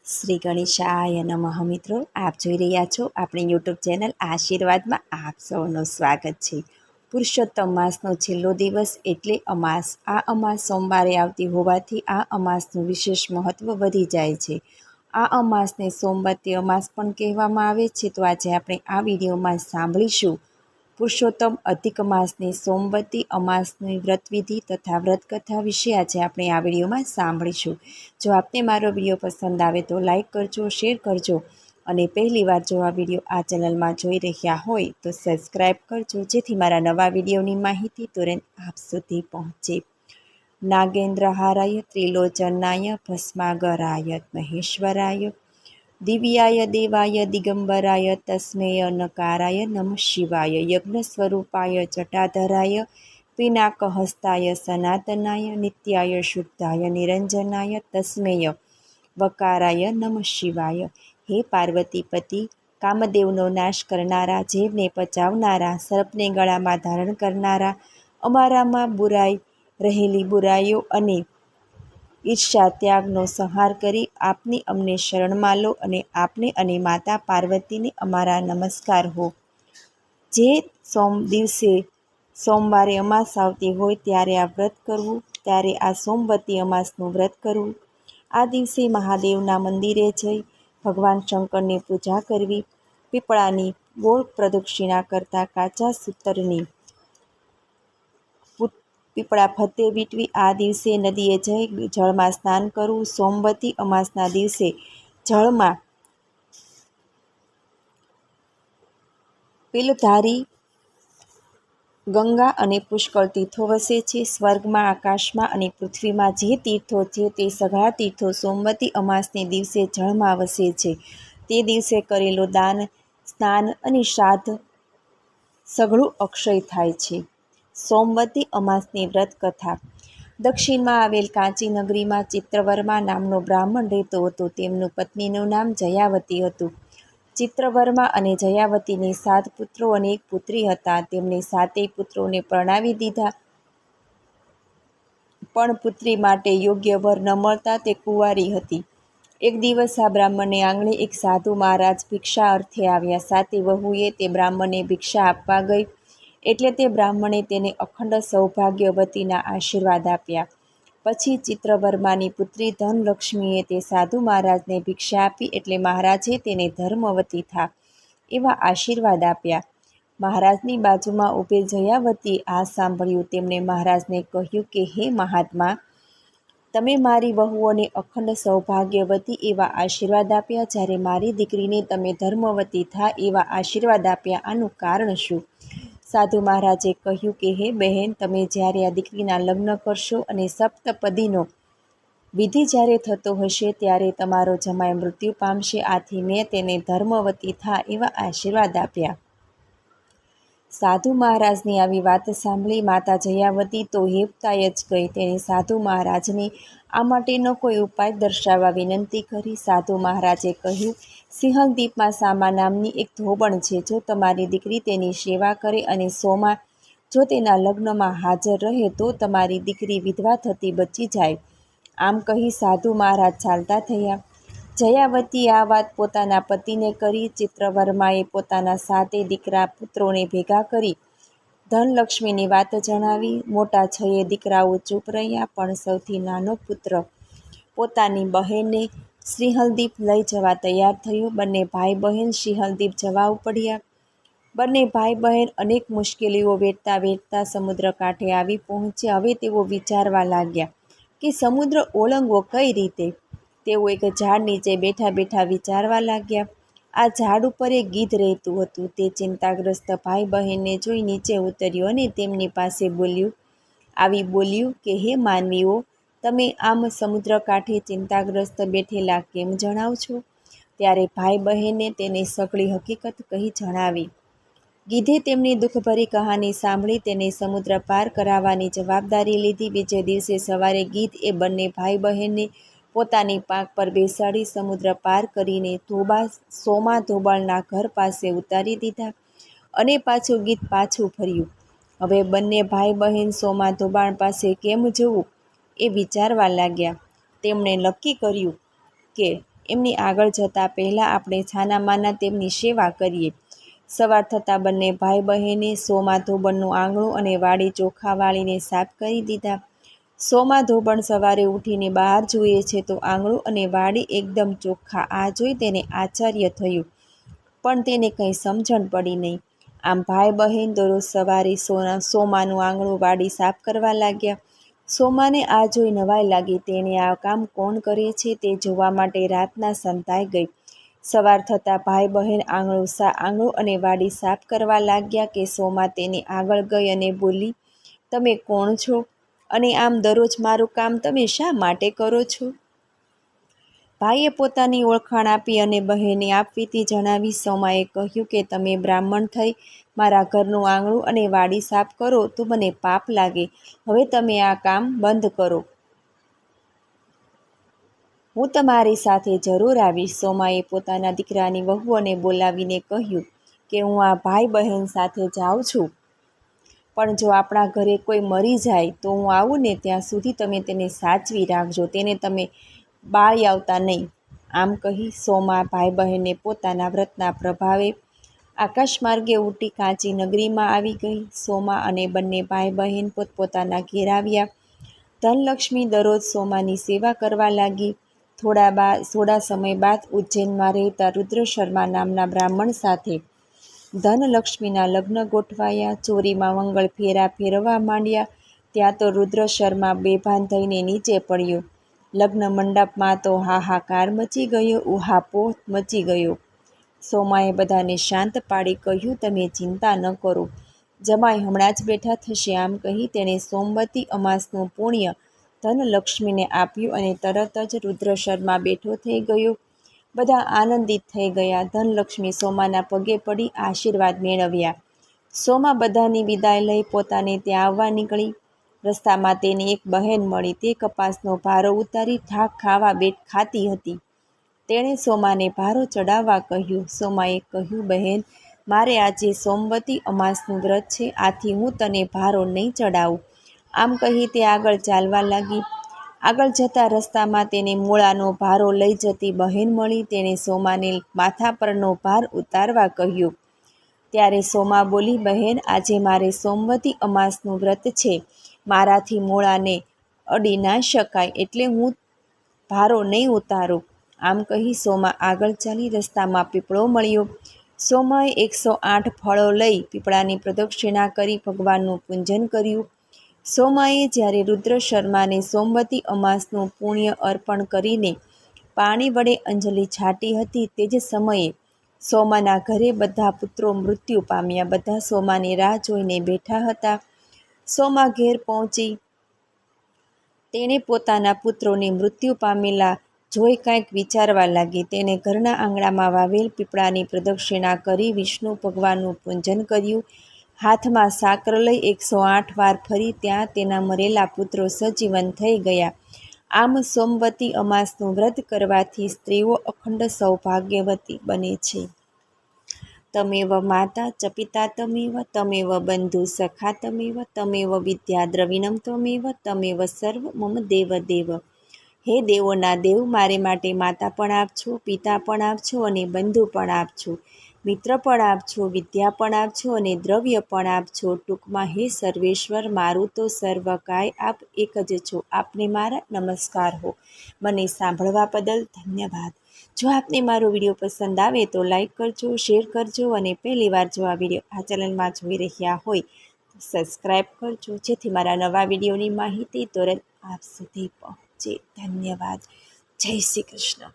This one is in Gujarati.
શ્રી ગણેશાય નમઃ. મિત્રો, આપ જોઈ રહ્યા છો આપણી યુટ્યુબ ચેનલ આશીર્વાદમાં. આપ સૌનું સ્વાગત છે. પુરુષોત્તમ માસનો છેલ્લો દિવસ એટલે અમાસ. આ અમાસ સોમવારે આવતી હોવાથી આ અમાસનું વિશેષ મહત્ત્વ વધી જાય છે. આ અમાસને સોમવતી અમાસ પણ કહેવામાં આવે છે. તો આજે આપણે આ વિડીયોમાં સાંભળીશું પુરુષોત્તમ અધિક માસની સોમવતી અમાસની વ્રતવિધિ તથા વ્રતકથા વિશે આજે આપણે આ વિડીયોમાં સાંભળીશું. જો આપને મારો વિડીયો પસંદ આવે તો લાઈક કરજો, શેર કરજો અને પહેલીવાર જો આ વિડીયો આ ચેનલમાં જોઈ રહ્યા હોય તો સબસ્ક્રાઈબ કરજો, જેથી મારા નવા વિડીયોની માહિતી તુરંત આપ સુધી પહોંચે. નાગેન્દ્રહારાય ત્રિલોચનાય ભસ્માગરાય મહેશ્વરાય દિવ્યાય દેવાય દિગંબરાય તસ્મેય નકારાય નમઃ શિવાય યજ્ઞ સ્વરૂપાય જટાધરાય પિનાકહસ્તાય સનાતનાય નિત્યાય શુદ્ધાય નિરંજનાય તસ્મેય વકારાય નમઃ શિવાય. હે પાર્વતીપતિ, કામદેવનો નાશ કરનારા, જીવને પચાવનારા, સર્પને ગળામાં ધારણ કરનારા, અમારામાં બુરાઈ રહેલી બુરાઈઓ અને ઈર્ષ્યા ત્યાગનો સંહાર કરી આપની અમને શરણમાં લો અને આપને અને માતા પાર્વતીને અમારા નમસ્કાર હો. જે દિવસે સોમવારે અમાસ આવતી હોય ત્યારે આ વ્રત કરવું, ત્યારે આ સોમવતી અમાસનું વ્રત કરવું. આ દિવસે મહાદેવના મંદિરે જઈ ભગવાન શંકરની પૂજા કરવી, પીપળાની ગોળ પ્રદક્ષિણા કરતાં કાચા સૂતરની પીપળા ફતે વીંટવી. આ દિવસે નદીએ જઈ જળમાં સ્નાન કરવું. સોમવતી અમાસના દિવસે જળમાં પિલધારી ગંગા અને પુષ્કળ તીર્થો વસે છે. સ્વર્ગમાં, આકાશમાં અને પૃથ્વીમાં જે તીર્થો છે તે સઘળા તીર્થો સોમવતી અમાસને દિવસે જળમાં વસે છે. તે દિવસે કરેલું દાન, સ્નાન અને શ્રાદ્ધ સઘળું અક્ષય થાય છે. સોમવતી અમાસની વ્રત કથા. દક્ષિણમાં આવેલ કાંચી નગરીમાં ચિત્રવર્મા નામનો બ્રાહ્મણ રહેતો હતો. તેમનું પત્નીનું નામ જયાવતી હતું. ચિત્રવર્મા અને જયાવતીને 7 પુત્રો અને 1 પુત્રી હતા. તેમણે 7 પુત્રોને પરણાવી દીધા, પણ પુત્રી માટે યોગ્ય વર ન મળતા તે કુંવારી હતી. એક દિવસ આ બ્રાહ્મણને આંગણે એક સાધુ મહારાજ ભિક્ષા અર્થે આવ્યા. 7 વહુએ તે બ્રાહ્મણને ભિક્ષા આપવા ગઈ એટલે તે બ્રાહ્મણે તેને અખંડ સૌભાગ્યવતીના આશીર્વાદ આપ્યા. પછી ચિત્રવર્માની પુત્રી ધનલક્ષ્મીએ તે સાધુ મહારાજને ભિક્ષા આપી એટલે મહારાજે તેને ધર્મવતી થા એવા આશીર્વાદ આપ્યા. મહારાજની બાજુમાં ઊભેલ જયાવતીએ આ સાંભળ્યું. તેમણે મહારાજને કહ્યું કે હે મહાત્મા, તમે મારી વહુઓને અખંડ સૌભાગ્યવતી એવા આશીર્વાદ આપ્યા, જ્યારે મારી દીકરીને તમે ધર્મવતી થા એવા આશીર્વાદ આપ્યા. આનું કારણ શું? સાધુ મહારાજે કહ્યું કે હે બહેન, તમે જ્યારે આ દીકરીના લગ્ન કરશો અને સપ્તપદીનો વિધિ જ્યારે થતો હશે ત્યારે તમારો જમાઈ મૃત્યુ પામશે. આથી મેં તેને ધર્મવતી થા એવા આશીર્વાદ આપ્યા. સાધુ મહારાજની આવી વાત સાંભળી માતા જયાવતી તો હેબતાઈ જ ગઈ. તેણે સાધુ મહારાજને આ માટેનો કોઈ ઉપાય દર્શાવવા વિનંતી કરી. સાધુ મહારાજે કહ્યું, સિંહલદીપમાં સામા નામની એક ધોબણ છે. જો તમારી દીકરી તેની સેવા કરે અને સોમા જો તેના લગ્નમાં હાજર રહે તો તમારી દીકરી વિધવા થતી બચી જાય. આમ કહી સાધુ મહારાજ ચાલતા થયા. જયાવતીએ આ વાત પોતાના પતિને કરી. ચિત્રવર્માએ પોતાના 7 દીકરા પુત્રોને ભેગા કરી ધનલક્ષ્મીની વાત જણાવી. મોટા 6 દીકરાઓ ચૂપ રહ્યા, પણ સૌથી નાનો પુત્ર પોતાની બહેનને શ્રીહલદીપ લઈ જવા તૈયાર થયો. બંને ભાઈ બહેન શ્રીહલદીપ જવા ઉપડ્યા. બંને ભાઈ બહેન અનેક મુશ્કેલીઓ વેઠતા વેઠતા સમુદ્ર કાંઠે આવી પહોંચ્યા. હવે તેઓ વિચારવા લાગ્યા કે સમુદ્ર ઓળંગવો કઈ રીતે. તેઓ એક ઝાડ નીચે બેઠા બેઠા વિચારવા લાગ્યા. આ ઝાડ ઉપર એક ગીધ રહેતું હતું. તે ચિંતાગ્રસ્ત ભાઈ બહેનને જોઈ નીચે ઉતર્યું અને તેમની પાસે બોલ્યું કે હે માનવીઓ, તમે આમ સમુદ્ર કાંઠે ચિંતાગ્રસ્ત બેઠેલા કેમ જણાવ છો? ત્યારે ભાઈ બહેને તેને સઘળી હકીકત કહી જણાવી. ગીધે તેમની દુઃખભરી કહાની સાંભળી તેને સમુદ્ર પાર કરાવવાની જવાબદારી લીધી. બીજે દિવસે સવારે ગીધ એ બંને ભાઈ બહેનને પોતાની પાંખ પર બેસાડી સમુદ્ર પાર કરીને સોમા ધોબળના ઘર પાસે ઉતારી દીધા અને પાછું ગીધ પાછું ફર્યું. હવે બંને ભાઈ બહેન સોમા ધોબાણ પાસે કેમ જવું એ વિચારવા લાગ્યા. તેમણે નક્કી કર્યું કે એમની આગળ જતાં પહેલાં આપણે છાનામાના તેમની સેવા કરીએ. સવાર થતાં બંને ભાઈ બહેને સોમા ધોબણનું આંગણું અને વાડી ચોખા વાળીને સાફ કરી દીધા. સોમા ધોબણ સવારે ઉઠીને બહાર જુએ છે તો આંગણું અને વાડી એકદમ ચોખ્ખા. આ જોઈ તેને આશ્ચર્ય થયું, પણ તેને કંઈ સમજણ પડી નહીં. આમ ભાઈ બહેન દરરોજ સવારે સોમાનું આંગણું વાડી સાફ કરવા લાગ્યા. સોમાને આ જોઈ નવાઈ લાગી. તેણે આ કામ કોણ કરે છે તે જોવા માટે રાતના સંતાઈ ગઈ. સવાર થતાં ભાઈ બહેન આંગણું અને વાડી સાફ કરવા લાગ્યા કે સોમા તેની આગળ ગઈ અને બોલી, તમે કોણ છો અને આમ દરરોજ મારું કામ તમે શા માટે કરો છો? ભાઈએ પોતાની ઓળખાણ આપી અને બહેને આપવીતી જણાવી. સોમાએ કહ્યું કે તમે બ્રાહ્મણ થઈ મારા ઘરનું આંગણું અને વાડી સાફ કરો તો મને પાપ લાગે. હવે તમે આ કામ બંધ કરો. હું તમારી સાથે જરૂર આવીશ. સોમાએ પોતાના દીકરાની વહુઓને બોલાવીને કહ્યું કે હું આ ભાઈ બહેન સાથે જાઉં છું, પણ જો આપણા ઘરે કોઈ મરી જાય તો હું આવું ને ત્યાં સુધી તમે તેને સાચવી રાખજો. તેને તમે બાળી આવતા નહીં. આમ કહી સોમા ભાઈ બહેનને પોતાના વ્રતના પ્રભાવે આકાશમાર્ગે ઉડી કાંચી નગરીમાં આવી ગઈ. સોમા અને બંને ભાઈ બહેન પોતપોતાના ઘેર આવ્યા. ધનલક્ષ્મી દરરોજ સોમાની સેવા કરવા લાગી. થોડા સમય બાદ ઉજ્જૈનમાં રહેતા રુદ્ર શર્મા નામના બ્રાહ્મણ સાથે ધનલક્ષ્મીના લગ્ન ગોઠવાયા. ચોરીમાં મંગળ ફેરા ફેરવવા માંડ્યા. ત્યાં તો રુદ્ર શર્મા બેભાન થઈને નીચે પડ્યો. લગ્ન મંડપમાં તો હાહાકાર મચી ગયો, ઉહાપોહ મચી ગયો. સોમાએ બધાને શાંત પાડી કહ્યું, તમે ચિંતા ન કરો, જમાઈ હમણાં જ બેઠા થશે. આમ કહી તેણે સોમવતી અમાસનું પુણ્ય ધનલક્ષ્મીને આપ્યું અને તરત જ રુદ્ર શર્મા બેઠો થઈ ગયો. બધા આનંદિત થઈ ગયા. ધનલક્ષ્મી સોમાના પગે પડી આશીર્વાદ મેળવ્યા. સોમા બધાની વિદાય લઈ પોતાને ત્યાં આવવા નીકળી. રસ્તામાં તેની એક બહેન મળી. તે કપાસનો ભારો ઉતારી ઠાક ખાતી હતી. તેણે સોમાને ભારો ચડાવવા કહ્યું. સોમાએ કહ્યું, બહેન, મારે આજે સોમવતી અમાસનું વ્રત છે, આથી હું તને ભારો નહીં ચડાવું. આમ કહી તે આગળ ચાલવા લાગી. આગળ જતા રસ્તામાં તેને મૂળાનો ભારો લઈ જતી બહેન મળી. તેણે સોમાને માથા પરનો ભાર ઉતારવા કહ્યું. ત્યારે સોમા બોલી, બહેન, આજે મારે સોમવતી અમાસનું વ્રત છે, મારાથી મૂળાને અડી ના શકાય, એટલે હું ભારો નહીં ઉતારું. આમ કહી સોમા આગળ ચાલી. રસ્તામાં પીપળો મળ્યો. સોમાએ 108 ફળો લઈ પીપળાની પ્રદક્ષિણા કરી ભગવાનનું પૂજન કર્યું. સોમાએ જ્યારે રુદ્ર શર્માને સોમવતી અમાસનું પુણ્ય અર્પણ કરીને પાણી વડે અંજલિ છાંટી હતી, તે જ સમયે સોમાના ઘરે બધા પુત્રો મૃત્યુ પામ્યા. બધા સોમાની રાહ જોઈને બેઠા હતા. સોમા ઘેર પહોંચી. તેણે પોતાના પુત્રોને મૃત્યુ પામેલા જોઈ કાંઈક વિચારવા લાગી. તેણે ઘરના આંગણામાં વાવેલ પીપળાની પ્રદક્ષિણા કરી વિષ્ણુ ભગવાનનું પૂજન કર્યું. હાથમાં સાકર લઈ 108 વાર ફરી. ત્યાં તેના મરેલા પુત્રો સજીવન થઈ ગયા. આમ સોમવતી અમાસનું વ્રત કરવાથી સ્ત્રીઓ અખંડ સૌભાગ્યવતી બને છે. તમેવ માતા ચ પિતા તમેવ, તમેવ બંધુ સખા તમેવ, તમેવ વિદ્યા દ્રવિણમ ત્વમેવ, તમેવ સર્વ મમ દેવ દેવ. હે દેવોના દેવ, મારે માટે માતા પણ આપજો, પિતા પણ આપજો અને બંધુ પણ આપજો, મિત્ર પણ આપજો, વિદ્યા પણ આપજો અને દ્રવ્ય પણ આપજો. ટૂંકમાં હે સર્વેશ્વર, મારું તો સર્વ કાય આપ એક જ છો. આપને મારા નમસ્કાર હો. મને સાંભળવા બદલ ધન્યવાદ. જો આપને મારો વિડીયો પસંદ આવે તો લાઈક કરજો, શેર કરજો અને પહેલીવાર જો આ વિડીયો આ ચેનલમાં જોઈ રહ્યા હોય તો સબસ્ક્રાઈબ કરજો, જેથી મારા નવા વિડીયોની માહિતી તુરંત આપ સુધી પહોંચે. ધન્યવાદ. જય શ્રી કૃષ્ણ.